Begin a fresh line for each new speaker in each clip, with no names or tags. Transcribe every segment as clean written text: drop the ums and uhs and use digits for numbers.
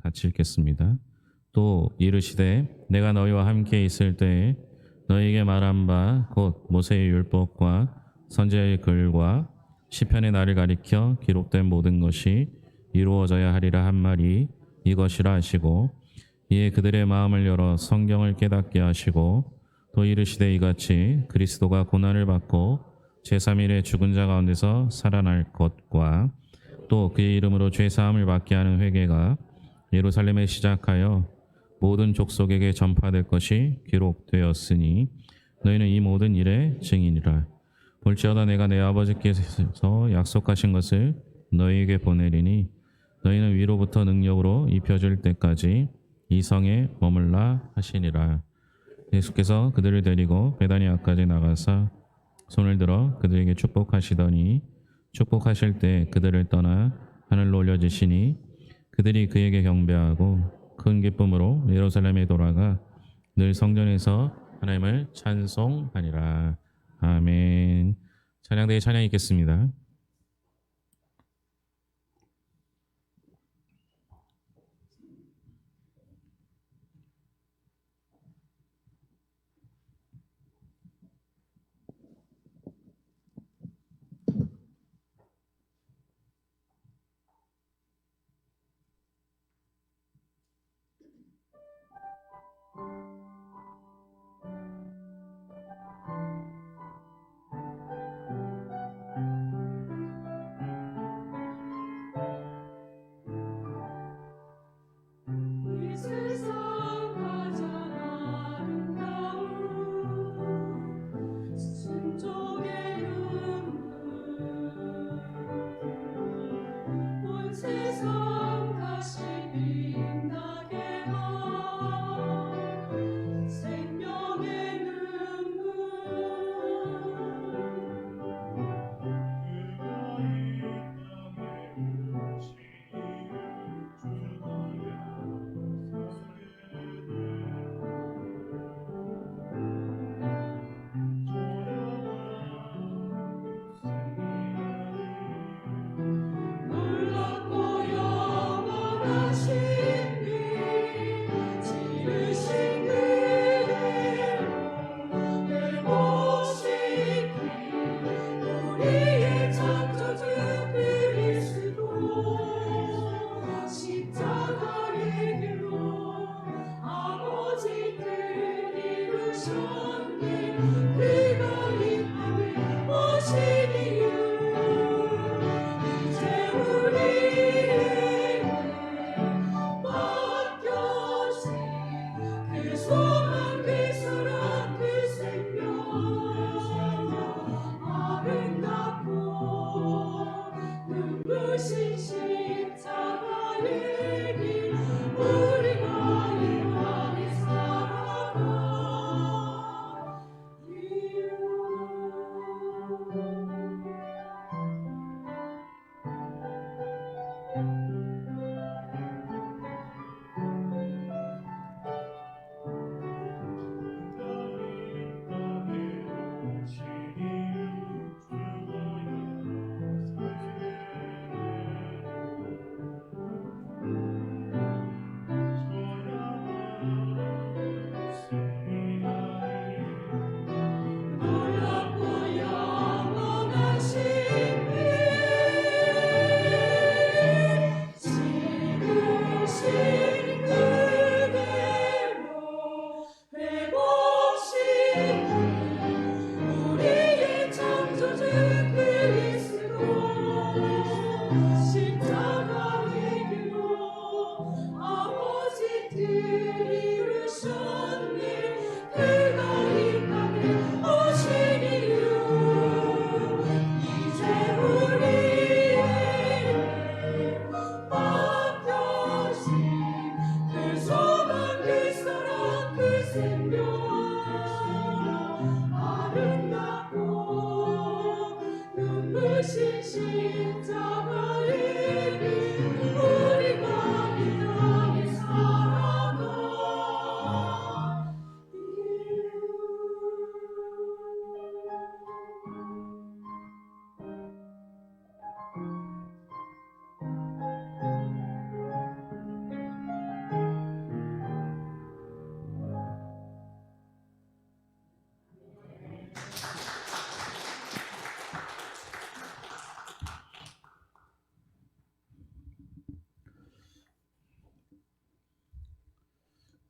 같이 읽겠습니다. 또 이르시되 내가 너희와 함께 있을 때에 너희에게 말한 바 곧 모세의 율법과 선지자의 글과 시편의 나를 가리켜 기록된 모든 것이 이루어져야 하리라 한 말이 이것이라 하시고 이에 그들의 마음을 열어 성경을 깨닫게 하시고 또 이르시되 이같이 그리스도가 고난을 받고 제3일에 죽은 자 가운데서 살아날 것과 또 그의 이름으로 죄 사함을 받게 하는 회개가 예루살렘에 시작하여 모든 족속에게 전파될 것이 기록되었으니 너희는 이 모든 일의 증인이라. 볼지어다 내가 내 아버지께서 약속하신 것을 너희에게 보내리니 너희는 위로부터 능력으로 입혀질 때까지 이 성에 머물라 하시니라. 예수께서 그들을 데리고 베다니아까지 나가사 손을 들어 그들에게 축복하시더니 축복하실 때 그들을 떠나 하늘로 올려지시니 그들이 그에게 경배하고 큰 기쁨으로 예루살렘에 돌아가 늘 성전에서 하나님을 찬송하니라. 아멘. 찬양대에 찬양이 있겠습니다.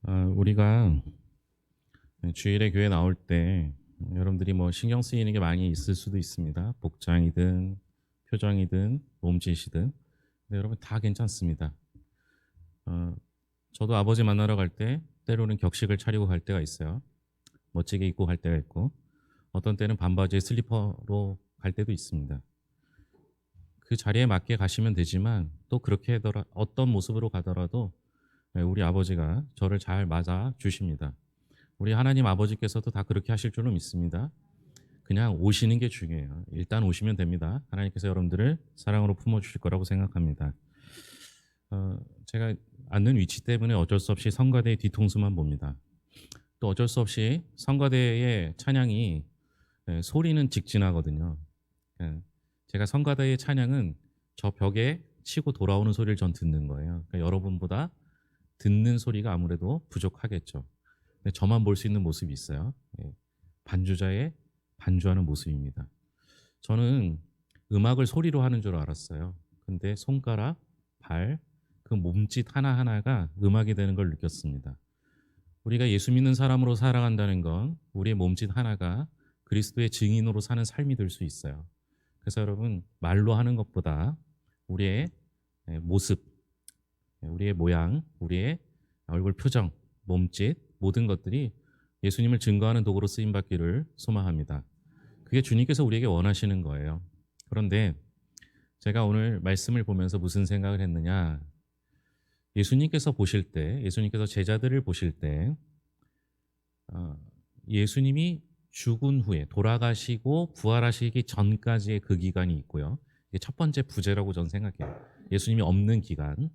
우리가 주일에 교회 나올 때 여러분들이 뭐 신경 쓰이는 게 많이 있을 수도 있습니다. 복장이든 표정이든 몸짓이든. 근데 여러분 다 괜찮습니다. 어, 저도 아버지 만나러 갈 때 때로는 격식을 차리고 갈 때가 있어요. 멋지게 입고 갈 때가 있고 어떤 때는 반바지에 슬리퍼로 갈 때도 있습니다. 그 자리에 맞게 가시면 되지만 또 그렇게 어떤 모습으로 가더라도 우리 아버지가 저를 잘 맞아 주십니다. 우리 하나님 아버지께서도 다 그렇게 하실 줄은 믿습니다. 그냥 오시는 게 중요해요. 일단 오시면 됩니다. 하나님께서 여러분들을 사랑으로 품어주실 거라고 생각합니다. 제가 앉는 위치 때문에 어쩔 수 없이 성가대의 뒤통수만 봅니다. 또 어쩔 수 없이 성가대의 찬양이 소리는 직진하거든요. 제가 성가대의 찬양은 저 벽에 치고 돌아오는 소리를 전 듣는 거예요. 그러니까 여러분보다 듣는 소리가 아무래도 부족하겠죠. 근데 저만 볼 수 있는 모습이 있어요. 반주자의 반주하는 모습입니다. 저는 음악을 소리로 하는 줄 알았어요. 근데 손가락, 발, 그 몸짓 하나하나가 음악이 되는 걸 느꼈습니다. 우리가 예수 믿는 사람으로 살아간다는 건 우리의 몸짓 하나가 그리스도의 증인으로 사는 삶이 될 수 있어요. 그래서 여러분 말로 하는 것보다 우리의 모습, 우리의 모양, 우리의 얼굴 표정, 몸짓 모든 것들이 예수님을 증거하는 도구로 쓰임 받기를 소망합니다. 그게 주님께서 우리에게 원하시는 거예요. 그런데 제가 오늘 말씀을 보면서 무슨 생각을 했느냐? 예수님께서 보실 때, 예수님께서 제자들을 보실 때 예수님이 죽은 후에 돌아가시고 부활하시기 전까지의 그 기간이 있고요. 이게 첫 번째 부재라고 저는 생각해요. 예수님이 없는 기간.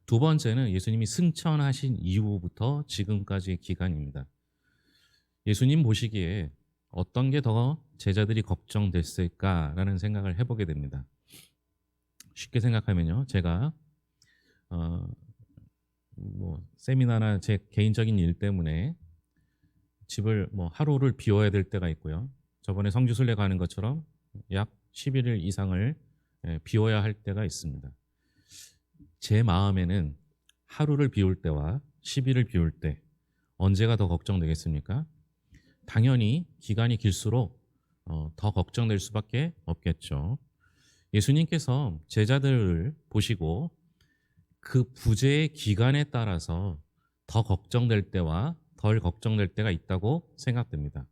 두 번째는 예수님이 승천하신 이후부터 지금까지의 기간입니다. 예수님 보시기에 어떤 게 더 제자들이 걱정됐을까라는 생각을 해보게 됩니다. 쉽게 생각하면요. 제가 세미나나 제 개인적인 일 때문에 집을 하루를 비워야 될 때가 있고요. 저번에 성주순례 가는 것처럼 약 11일 이상을 비워야 할 때가 있습니다. 제 마음에는 하루를 비울 때와 10일을 비울 때 언제가 더 걱정되겠습니까? 당연히 기간이 길수록 더 걱정될 수밖에 없겠죠. 예수님께서 제자들을 보시고 그 부재의 기간에 따라서 더 걱정될 때와 덜 걱정될 때가 있다고 생각됩니다.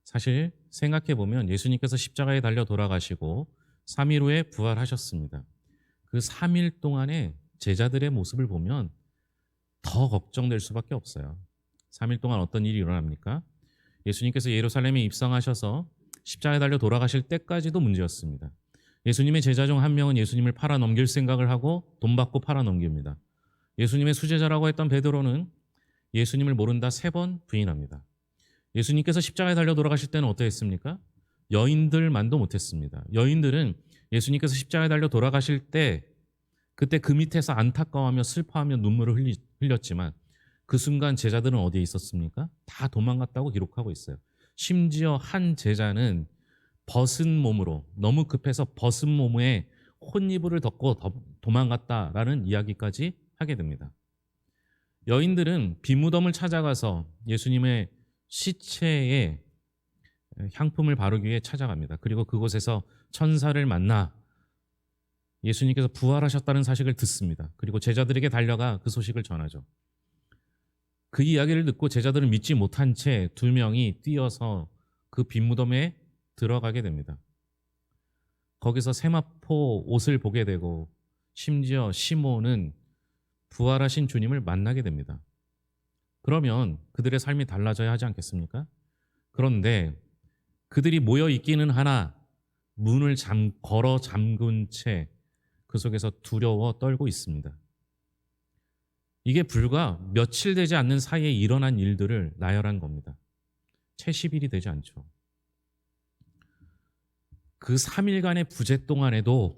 사실 생각해 보면 예수님께서 십자가에 달려 돌아가시고 3일 후에 부활하셨습니다. 그 3일 동안에 제자들의 모습을 보면 더 걱정될 수밖에 없어요. 3일 동안 어떤 일이 일어납니까? 예수님께서 예루살렘에 입성하셔서 십자가에 달려 돌아가실 때까지도 문제였습니다. 예수님의 제자 중 한 명은 예수님을 팔아 넘길 생각을 하고 돈 받고 팔아 넘깁니다. 예수님의 수제자라고 했던 베드로는 예수님을 모른다 3번 부인합니다. 예수님께서 십자가에 달려 돌아가실 때는 어떠했습니까? 여인들만도 못했습니다. 여인들은 예수님께서 십자가에 달려 돌아가실 때 그때 그 밑에서 안타까워하며 슬퍼하며 눈물을 흘렸지만 그 순간 제자들은 어디에 있었습니까? 다 도망갔다고 기록하고 있어요. 심지어 한 제자는 벗은 몸으로 너무 급해서 벗은 몸에 혼이불을 덮고 도망갔다라는 이야기까지 하게 됩니다. 여인들은 비무덤을 찾아가서 예수님의 시체에 향품을 바르기 위해 찾아갑니다. 그리고 그곳에서 천사를 만나 예수님께서 부활하셨다는 사실을 듣습니다. 그리고 제자들에게 달려가 그 소식을 전하죠. 그 이야기를 듣고 제자들은 믿지 못한 채 2명이 뛰어서 그 빈무덤에 들어가게 됩니다. 거기서 세마포 옷을 보게 되고 심지어 시몬은 부활하신 주님을 만나게 됩니다. 그러면 그들의 삶이 달라져야 하지 않겠습니까? 그런데 그들이 모여 있기는 하나 문을 걸어 잠근 채 그 속에서 두려워 떨고 있습니다. 이게 불과 며칠 되지 않는 사이에 일어난 일들을 나열한 겁니다. 채 10일이 되지 않죠. 그 3일간의 부재 동안에도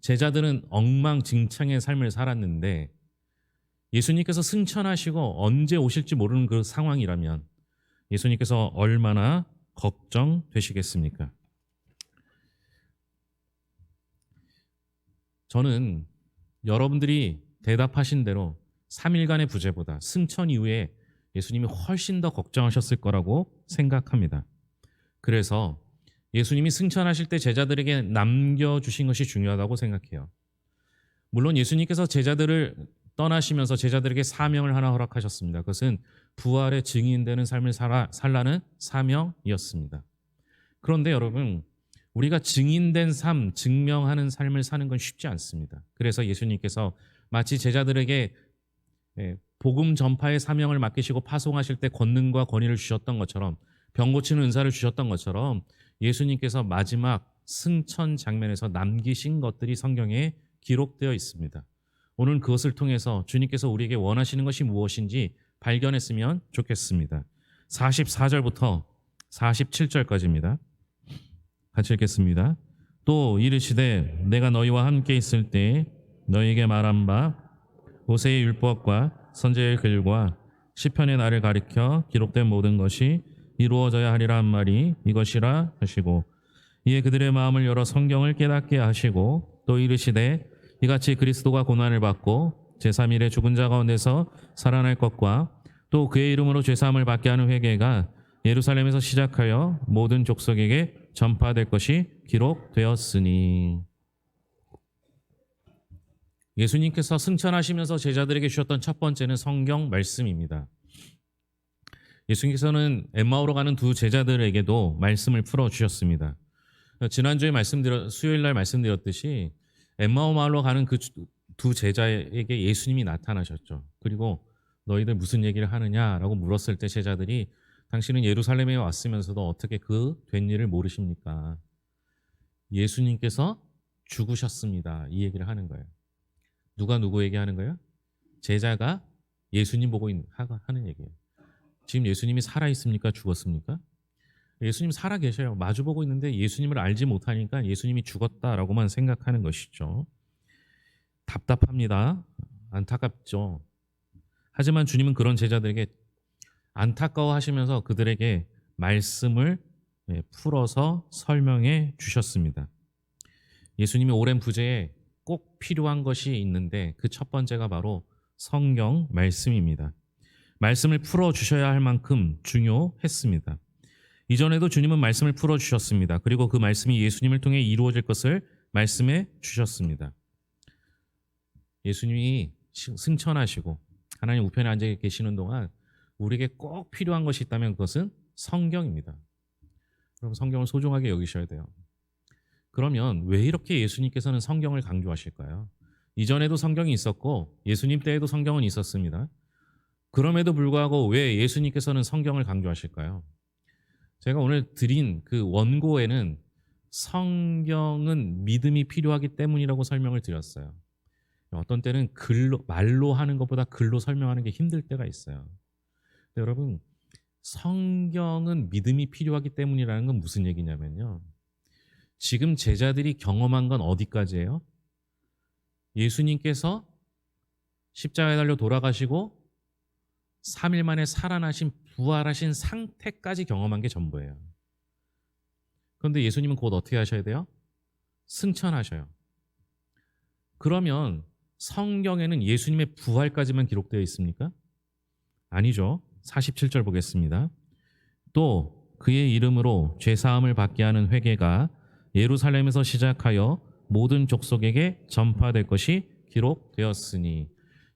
제자들은 엉망진창의 삶을 살았는데 예수님께서 승천하시고 언제 오실지 모르는 그 상황이라면 예수님께서 얼마나 걱정되시겠습니까? 저는 여러분들이 대답하신 대로 3일간의 부재보다 승천 이후에 예수님이 훨씬 더 걱정하셨을 거라고 생각합니다. 그래서 예수님이 승천하실 때 제자들에게 남겨주신 것이 중요하다고 생각해요. 물론 예수님께서 제자들을 떠나시면서 제자들에게 사명을 하나 허락하셨습니다. 그것은 부활의 증인되는 삶을 살라는 사명이었습니다. 그런데 여러분, 우리가 증인된 삶, 증명하는 삶을 사는 건 쉽지 않습니다. 그래서 예수님께서 마치 제자들에게 복음 전파의 사명을 맡기시고 파송하실 때 권능과 권위를 주셨던 것처럼, 병 고치는 은사를 주셨던 것처럼 예수님께서 마지막 승천 장면에서 남기신 것들이 성경에 기록되어 있습니다. 오늘 그것을 통해서 주님께서 우리에게 원하시는 것이 무엇인지 발견했으면 좋겠습니다. 44절부터 47절까지입니다. 같이 읽겠습니다. 또 이르시되 내가 너희와 함께 있을 때 너희에게 말한 바 모세의 율법과 선지자의 글과 시편의 나를 가리켜 기록된 모든 것이 이루어져야 하리라 한 말이 이것이라 하시고, 이에 그들의 마음을 열어 성경을 깨닫게 하시고, 또 이르시되 이같이 그리스도가 고난을 받고 제3일에 죽은 자 가운데서 살아날 것과 또 그의 이름으로 죄사함을 받게 하는 회개가 예루살렘에서 시작하여 모든 족속에게 전파될 것이 기록되었으니. 예수님께서 승천하시면서 제자들에게 주셨던 첫 번째는 성경 말씀입니다. 예수님께서는 엠마오로 가는 두 제자들에게도 말씀을 풀어주셨습니다. 지난주에 수요일 날 말씀드렸듯이 엠마오 마을로 가는 그 두 제자에게 예수님이 나타나셨죠. 그리고 너희들 무슨 얘기를 하느냐라고 물었을 때 제자들이 당신은 예루살렘에 왔으면서도 어떻게 그 된 일을 모르십니까? 예수님께서 죽으셨습니다. 이 얘기를 하는 거예요. 누가 누구에게 하는 거예요? 제자가 예수님 보고 하는 얘기예요. 지금 예수님이 살아있습니까? 죽었습니까? 예수님 살아 계셔요. 마주보고 있는데 예수님을 알지 못하니까 예수님이 죽었다라고만 생각하는 것이죠. 답답합니다. 안타깝죠. 하지만 주님은 그런 제자들에게 안타까워하시면서 그들에게 말씀을 풀어서 설명해 주셨습니다. 예수님이 오랜 부재에 꼭 필요한 것이 있는데 그 첫 번째가 바로 성경 말씀입니다. 말씀을 풀어주셔야 할 만큼 중요했습니다. 이전에도 주님은 말씀을 풀어주셨습니다. 그리고 그 말씀이 예수님을 통해 이루어질 것을 말씀해 주셨습니다. 예수님이 승천하시고 하나님 우편에 앉아 계시는 동안 우리에게 꼭 필요한 것이 있다면 그것은 성경입니다. 그럼 성경을 소중하게 여기셔야 돼요. 그러면 왜 이렇게 예수님께서는 성경을 강조하실까요? 이전에도 성경이 있었고 예수님 때에도 성경은 있었습니다. 그럼에도 불구하고 왜 예수님께서는 성경을 강조하실까요? 제가 오늘 드린 그 원고에는 성경은 믿음이 필요하기 때문이라고 설명을 드렸어요. 어떤 때는 말로 하는 것보다 글로 설명하는 게 힘들 때가 있어요. 근데 여러분, 성경은 믿음이 필요하기 때문이라는 건 무슨 얘기냐면요. 지금 제자들이 경험한 건 어디까지예요? 예수님께서 십자가에 달려 돌아가시고 3일 만에 살아나신 부활하신 상태까지 경험한 게 전부예요. 그런데 예수님은 곧 어떻게 하셔야 돼요? 승천하셔요. 그러면 성경에는 예수님의 부활까지만 기록되어 있습니까? 아니죠. 47절 보겠습니다. 또 그의 이름으로 죄사함을 받게 하는 회개가 예루살렘에서 시작하여 모든 족속에게 전파될 것이 기록되었으니,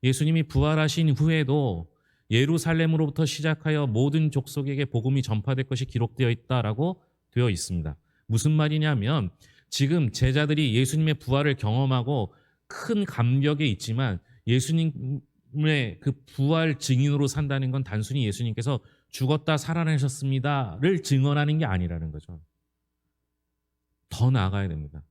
예수님이 부활하신 후에도 예루살렘으로부터 시작하여 모든 족속에게 복음이 전파될 것이 기록되어 있다라고 되어 있습니다. 무슨 말이냐면 지금 제자들이 예수님의 부활을 경험하고 큰 감격에 있지만 예수님의 그 부활 증인으로 산다는 건 단순히 예수님께서 죽었다 살아나셨습니다를 증언하는 게 아니라는 거죠. 더 나아가야 됩니다.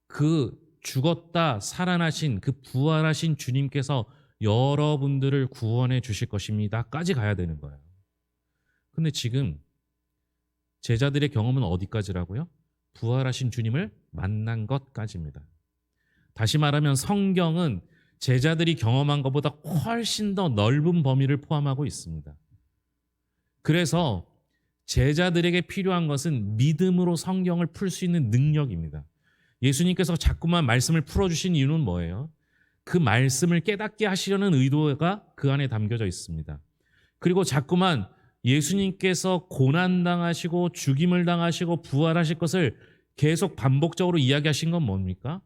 그 죽었다 살아나신 그 부활하신 주님께서 여러분들을 구원해 주실 것입니다까지 가야 되는 거예요. 근데 지금 제자들의 경험은 어디까지라고요? 부활하신 주님을 만난 것까지입니다. 다시 말하면 성경은 제자들이 경험한 것보다 훨씬 더 넓은 범위를 포함하고 있습니다. 그래서 제자들에게 필요한 것은 믿음으로 성경을 풀 수 있는 능력입니다. 예수님께서 자꾸만 말씀을 풀어주신 이유는 뭐예요? 그 말씀을 깨닫게 하시려는 의도가 그 안에 담겨져 있습니다. 그리고 자꾸만 예수님께서 고난당하시고 죽임을 당하시고 부활하실 것을 계속 반복적으로 이야기하신 건 뭡니까?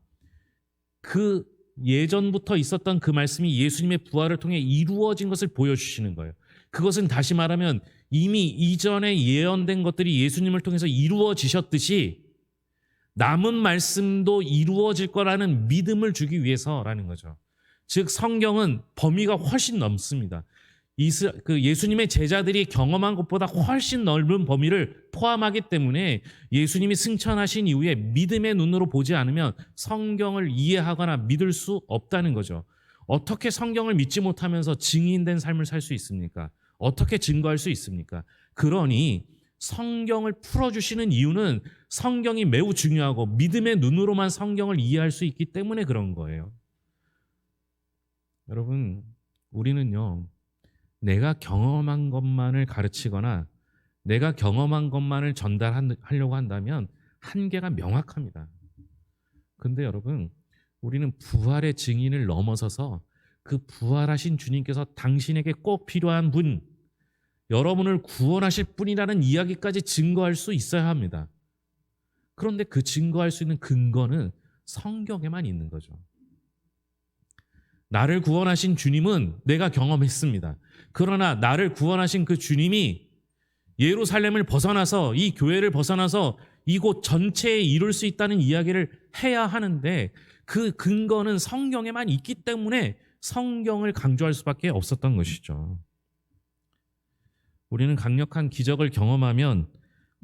그 예전부터 있었던 그 말씀이 예수님의 부활을 통해 이루어진 것을 보여주시는 거예요. 그것은 다시 말하면 이미 이전에 예언된 것들이 예수님을 통해서 이루어지셨듯이 남은 말씀도 이루어질 거라는 믿음을 주기 위해서라는 거죠. 즉 성경은 범위가 훨씬 넘습니다. 예수님의 제자들이 경험한 것보다 훨씬 넓은 범위를 포함하기 때문에 예수님이 승천하신 이후에 믿음의 눈으로 보지 않으면 성경을 이해하거나 믿을 수 없다는 거죠. 어떻게 성경을 믿지 못하면서 증인된 삶을 살 수 있습니까? 어떻게 증거할 수 있습니까? 그러니 성경을 풀어주시는 이유는 성경이 매우 중요하고 믿음의 눈으로만 성경을 이해할 수 있기 때문에 그런 거예요. 여러분, 우리는요, 내가 경험한 것만을 가르치거나 내가 경험한 것만을 전달하려고 한다면 한계가 명확합니다. 근데 여러분, 우리는 부활의 증인을 넘어서서 그 부활하신 주님께서 당신에게 꼭 필요한 분, 여러분을 구원하실 분이라는 이야기까지 증거할 수 있어야 합니다. 그런데 그 증거할 수 있는 근거는 성경에만 있는 거죠. 나를 구원하신 주님은 내가 경험했습니다. 그러나 나를 구원하신 그 주님이 예루살렘을 벗어나서 이 교회를 벗어나서 이곳 전체에 이룰 수 있다는 이야기를 해야 하는데 그 근거는 성경에만 있기 때문에 성경을 강조할 수밖에 없었던 것이죠. 우리는 강력한 기적을 경험하면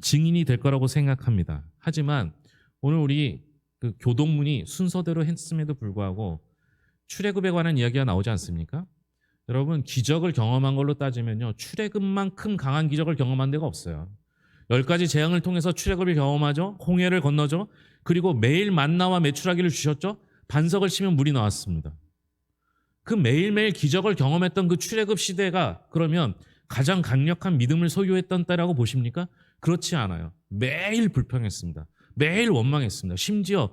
증인이 될 거라고 생각합니다. 하지만 오늘 우리 그 교동문이 순서대로 했음에도 불구하고 출애굽에 관한 이야기가 나오지 않습니까? 여러분, 기적을 경험한 걸로 따지면요, 출애굽만큼 강한 기적을 경험한 데가 없어요. 10가지 재앙을 통해서 출애굽을 경험하죠. 홍해를 건너죠. 그리고 매일 만나와 메추라기를 주셨죠. 반석을 치면 물이 나왔습니다. 그 매일매일 기적을 경험했던 그 출애굽 시대가 그러면 가장 강력한 믿음을 소유했던 때라고 보십니까? 그렇지 않아요. 매일 불평했습니다. 매일 원망했습니다. 심지어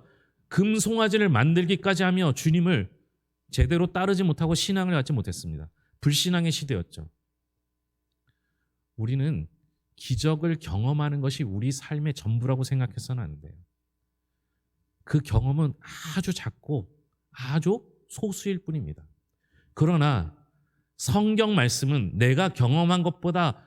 금송아지를 만들기까지 하며 주님을 제대로 따르지 못하고 신앙을 갖지 못했습니다. 불신앙의 시대였죠. 우리는 기적을 경험하는 것이 우리 삶의 전부라고 생각해서는 안 돼요. 그 경험은 아주 작고 아주 소수일 뿐입니다. 그러나 성경 말씀은 내가 경험한 것보다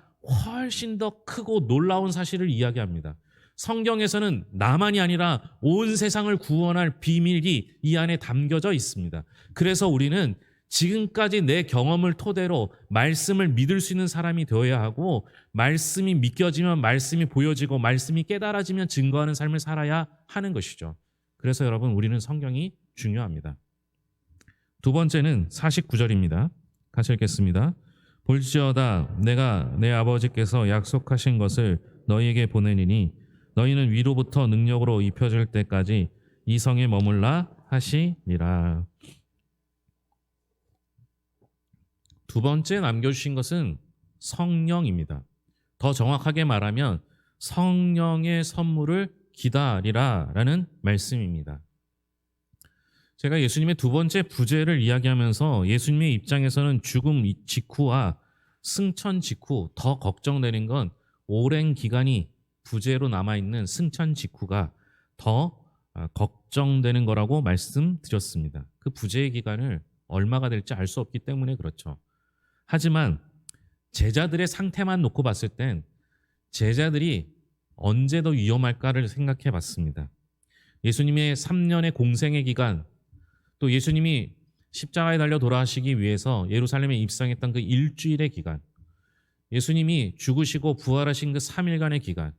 훨씬 더 크고 놀라운 사실을 이야기합니다. 성경에서는 나만이 아니라 온 세상을 구원할 비밀이 이 안에 담겨져 있습니다. 그래서 우리는 지금까지 내 경험을 토대로 말씀을 믿을 수 있는 사람이 되어야 하고, 말씀이 믿겨지면 말씀이 보여지고 말씀이 깨달아지면 증거하는 삶을 살아야 하는 것이죠. 그래서 여러분, 우리는 성경이 중요합니다. 두 번째는 49절입니다. 같이 읽겠습니다. 볼지어다 내가 내 아버지께서 약속하신 것을 너희에게 보내니니 너희는 위로부터 능력으로 입혀질 때까지 이 성에 머물라 하시니라. 두 번째 남겨주신 것은 성령입니다. 더 정확하게 말하면 성령의 선물을 기다리라 라는 말씀입니다. 제가 예수님의 두 번째 부재를 이야기하면서 예수님의 입장에서는 죽음 직후와 승천 직후 더 걱정되는 건 오랜 기간이 부재로 남아있는 승천 직후가 더 걱정되는 거라고 말씀드렸습니다. 그 부재의 기간을 얼마가 될지 알 수 없기 때문에 그렇죠. 하지만 제자들의 상태만 놓고 봤을 땐 제자들이 언제 더 위험할까를 생각해 봤습니다. 예수님의 3년의 공생의 기간, 또 예수님이 십자가에 달려 돌아가시기 위해서 예루살렘에 입성했던 그 일주일의 기간, 예수님이 죽으시고 부활하신 그 3일간의 기간,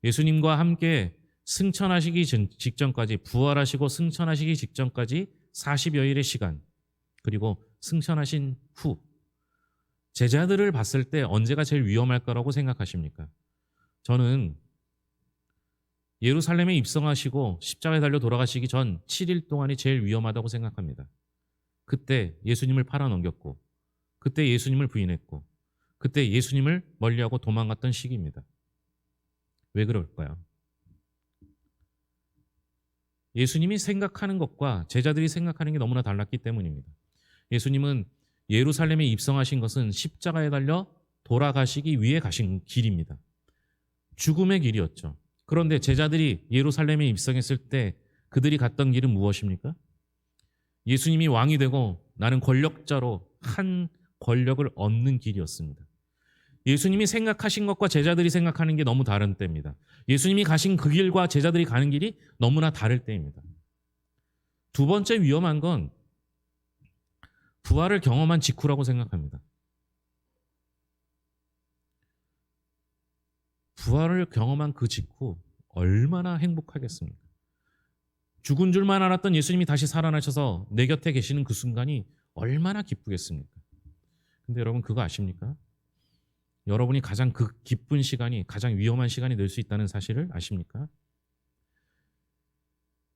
예수님과 함께 승천하시기 직전까지, 부활하시고 승천하시기 직전까지 40여일의 시간, 그리고 승천하신 후 제자들을 봤을 때 언제가 제일 위험할 거라고 생각하십니까? 저는 예루살렘에 입성하시고 십자가에 달려 돌아가시기 전 7일 동안이 제일 위험하다고 생각합니다. 그때 예수님을 팔아넘겼고, 그때 예수님을 부인했고, 그때 예수님을 멀리하고 도망갔던 시기입니다. 왜 그럴까요? 예수님이 생각하는 것과 제자들이 생각하는 게 너무나 달랐기 때문입니다. 예수님은 예루살렘에 입성하신 것은 십자가에 달려 돌아가시기 위해 가신 길입니다. 죽음의 길이었죠. 그런데 제자들이 예루살렘에 입성했을 때 그들이 갔던 길은 무엇입니까? 예수님이 왕이 되고 나는 권력자로 한 권력을 얻는 길이었습니다. 예수님이 생각하신 것과 제자들이 생각하는 게 너무 다른 때입니다. 예수님이 가신 그 길과 제자들이 가는 길이 너무나 다를 때입니다. 두 번째 위험한 건 부활을 경험한 직후라고 생각합니다. 부활을 경험한 그 직후 얼마나 행복하겠습니까? 죽은 줄만 알았던 예수님이 다시 살아나셔서 내 곁에 계시는 그 순간이 얼마나 기쁘겠습니까? 근데 여러분 그거 아십니까? 여러분이 가장 그 기쁜 시간이 가장 위험한 시간이 될 수 있다는 사실을 아십니까?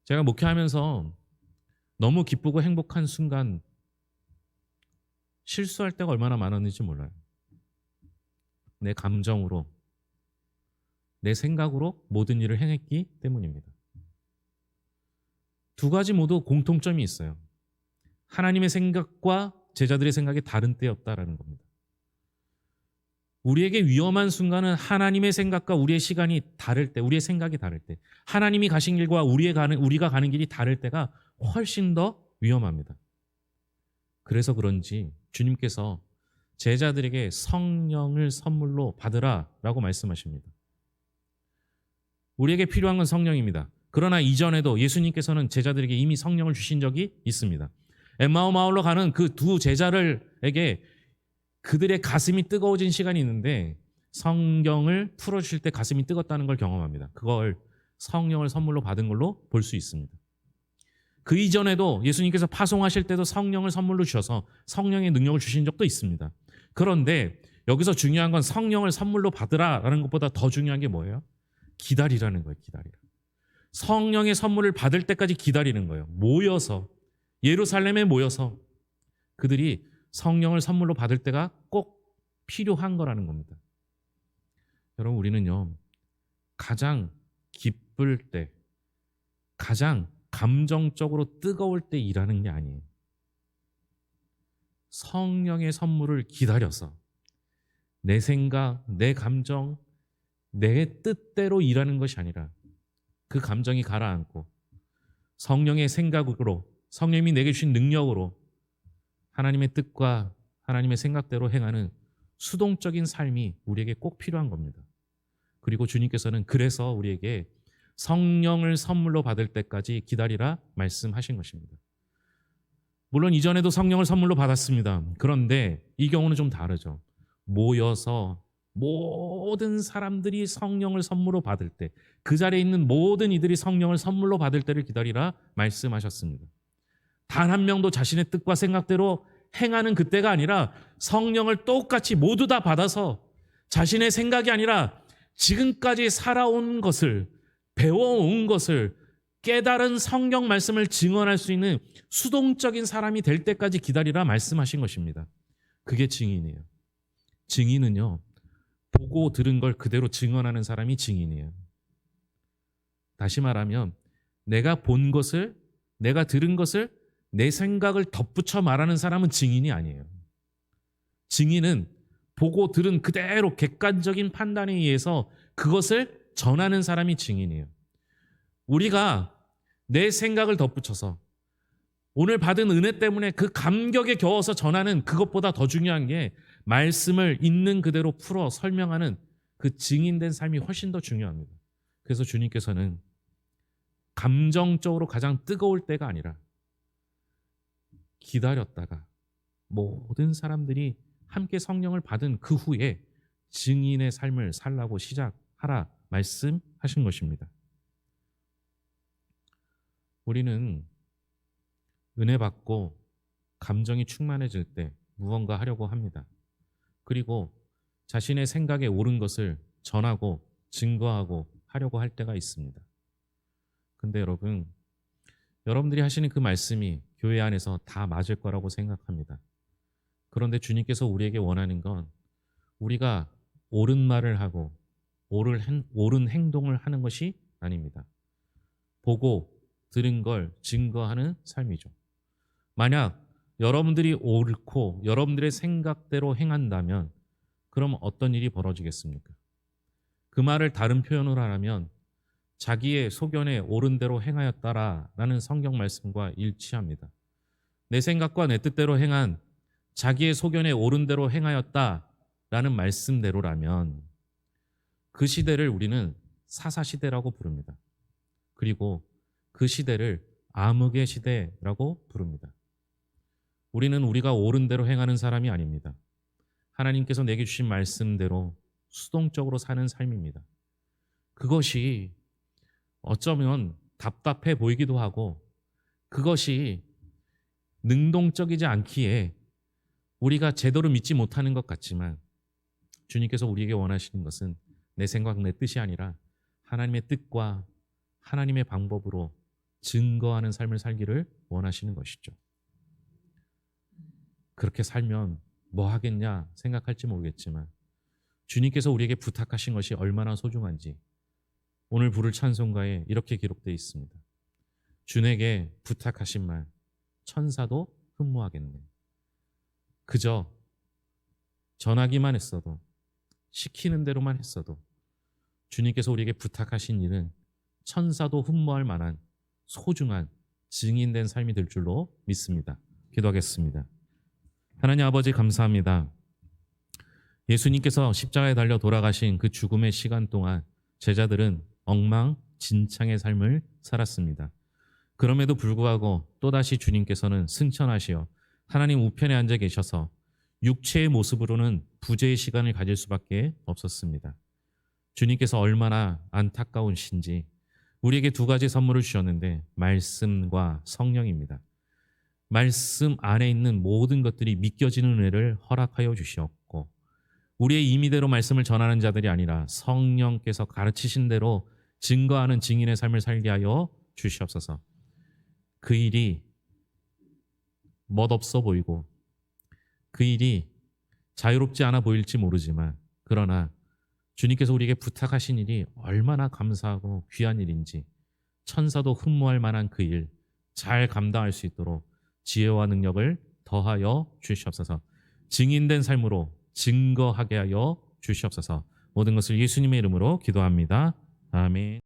제가 목회하면서 너무 기쁘고 행복한 순간 실수할 때가 얼마나 많았는지 몰라요. 내 감정으로, 내 생각으로 모든 일을 행했기 때문입니다. 두 가지 모두 공통점이 있어요. 하나님의 생각과 제자들의 생각이 다른 때였다라는 겁니다. 우리에게 위험한 순간은 하나님의 생각과 우리의 시간이 다를 때, 우리의 생각이 다를 때, 하나님이 가신 길과 우리가 가는 길이 다를 때가 훨씬 더 위험합니다. 그래서 그런지 주님께서 제자들에게 성령을 선물로 받으라라고 말씀하십니다. 우리에게 필요한 건 성령입니다. 그러나 이전에도 예수님께서는 제자들에게 이미 성령을 주신 적이 있습니다. 엠마오 마을로 가는 그 두 제자들에게 그들의 가슴이 뜨거워진 시간이 있는데 성경을 풀어주실 때 가슴이 뜨겁다는 걸 경험합니다. 그걸 성령을 선물로 받은 걸로 볼 수 있습니다. 그 이전에도 예수님께서 파송하실 때도 성령을 선물로 주셔서 성령의 능력을 주신 적도 있습니다. 그런데 여기서 중요한 건 성령을 선물로 받으라라는 것보다 더 중요한 게 뭐예요? 기다리라는 거예요. 기다리라. 성령의 선물을 받을 때까지 기다리는 거예요. 모여서 예루살렘에 모여서 그들이 성령을 선물로 받을 때가 꼭 필요한 거라는 겁니다. 여러분 우리는요 가장 기쁠 때 가장 감정적으로 뜨거울 때 일하는 게 아니에요. 성령의 선물을 기다려서 내 생각, 내 감정, 내 뜻대로 일하는 것이 아니라 그 감정이 가라앉고 성령의 생각으로 성령님이 내게 주신 능력으로 하나님의 뜻과 하나님의 생각대로 행하는 수동적인 삶이 우리에게 꼭 필요한 겁니다. 그리고 주님께서는 그래서 우리에게 성령을 선물로 받을 때까지 기다리라 말씀하신 것입니다. 물론 이전에도 성령을 선물로 받았습니다. 그런데 이 경우는 좀 다르죠. 모여서 모든 사람들이 성령을 선물로 받을 때, 그 자리에 있는 모든 이들이 성령을 선물로 받을 때를 기다리라 말씀하셨습니다. 단 한 명도 자신의 뜻과 생각대로 행하는 그때가 아니라 성령을 똑같이 모두 다 받아서 자신의 생각이 아니라 지금까지 살아온 것을, 배워온 것을 깨달은 성경 말씀을 증언할 수 있는 수동적인 사람이 될 때까지 기다리라 말씀하신 것입니다. 그게 증인이에요. 증인은요, 보고 들은 걸 그대로 증언하는 사람이 증인이에요. 다시 말하면 내가 본 것을, 내가 들은 것을 내 생각을 덧붙여 말하는 사람은 증인이 아니에요. 증인은 보고 들은 그대로 객관적인 판단에 의해서 그것을 전하는 사람이 증인이에요. 우리가 내 생각을 덧붙여서 오늘 받은 은혜 때문에 그 감격에 겨워서 전하는 그것보다 더 중요한 게 말씀을 있는 그대로 풀어 설명하는 그 증인된 삶이 훨씬 더 중요합니다. 그래서 주님께서는 감정적으로 가장 뜨거울 때가 아니라 기다렸다가 모든 사람들이 함께 성령을 받은 그 후에 증인의 삶을 살라고 시작하라 말씀하신 것입니다. 우리는 은혜 받고 감정이 충만해질 때 무언가 하려고 합니다. 그리고 자신의 생각에 옳은 것을 전하고 증거하고 하려고 할 때가 있습니다. 근데 여러분들이 하시는 그 말씀이 교회 안에서 다 맞을 거라고 생각합니다. 그런데 주님께서 우리에게 원하는 건 우리가 옳은 말을 하고 옳은 행동을 하는 것이 아닙니다. 보고 들은 걸 증거하는 삶이죠. 만약 여러분들이 옳고 여러분들의 생각대로 행한다면 그럼 어떤 일이 벌어지겠습니까? 그 말을 다른 표현으로 하면 자기의 소견에 옳은 대로 행하였다라는 성경 말씀과 일치합니다. 내 생각과 내 뜻대로 행한 자기의 소견에 옳은 대로 행하였다라는 말씀대로라면 그 시대를 우리는 사사시대라고 부릅니다. 그리고 그 시대를 암흑의 시대라고 부릅니다. 우리는 우리가 옳은 대로 행하는 사람이 아닙니다. 하나님께서 내게 주신 말씀대로 수동적으로 사는 삶입니다. 그것이 어쩌면 답답해 보이기도 하고 그것이 능동적이지 않기에 우리가 제대로 믿지 못하는 것 같지만 주님께서 우리에게 원하시는 것은 내 생각, 내 뜻이 아니라 하나님의 뜻과 하나님의 방법으로 증거하는 삶을 살기를 원하시는 것이죠. 그렇게 살면 뭐 하겠냐 생각할지 모르겠지만 주님께서 우리에게 부탁하신 것이 얼마나 소중한지 오늘 부를 찬송가에 이렇게 기록되어 있습니다. 주에게 부탁하신 말 천사도 흠모하겠네. 그저 전하기만 했어도 시키는 대로만 했어도 주님께서 우리에게 부탁하신 일은 천사도 흠모할 만한 소중한 증인된 삶이 될 줄로 믿습니다. 기도하겠습니다. 하나님 아버지 감사합니다. 예수님께서 십자가에 달려 돌아가신 그 죽음의 시간 동안 제자들은 엉망진창의 삶을 살았습니다. 그럼에도 불구하고 또다시 주님께서는 승천하시어 하나님 우편에 앉아 계셔서 육체의 모습으로는 부재의 시간을 가질 수밖에 없었습니다. 주님께서 얼마나 안타까우신지 우리에게 두 가지 선물을 주셨는데 말씀과 성령입니다. 말씀 안에 있는 모든 것들이 믿겨지는 은혜를 허락하여 주시었고 우리의 임의대로 말씀을 전하는 자들이 아니라 성령께서 가르치신 대로 증거하는 증인의 삶을 살게 하여 주시옵소서. 그 일이 멋없어 보이고 그 일이 자유롭지 않아 보일지 모르지만 그러나 주님께서 우리에게 부탁하신 일이 얼마나 감사하고 귀한 일인지 천사도 흠모할 만한 그 일 잘 감당할 수 있도록 지혜와 능력을 더하여 주시옵소서. 증인된 삶으로 증거하게 하여 주시옵소서. 모든 것을 예수님의 이름으로 기도합니다. 아멘.